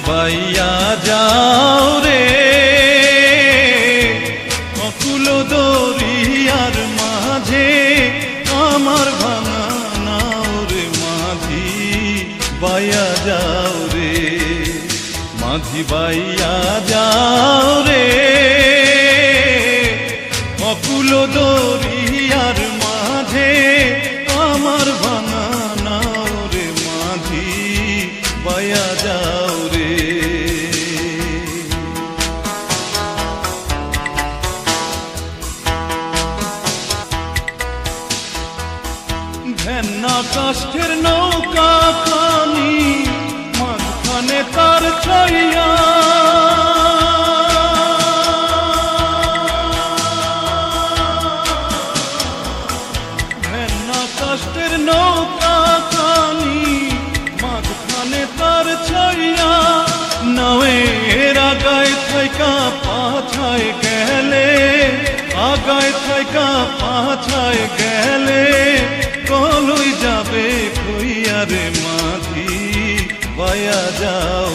বাইয়া যাও রে অকুল দরিয়ার মাঝে আমার ভাঙা নাও রে মাঝি বাইয়া যাও রে মাঝি বাইয়া যাও রে অকুল দরিয়ার মাঝে আমার ভাঙা নাও রে মাঝি বাইয়া যাও রে ভেন্না কাষ্ঠের নৌকা খানি মাঝখানে তার ছাইয়া ভেন্না কাষ্ঠের নৌকা খানি মাঝখানে তার ছাইয়া নাওয়ের আগায় থাইকা পাছায় গেলে আগায় থাইকা পাছায় গেলে কলই যাবে কইয়া রে মাঝি বাইয়া যাও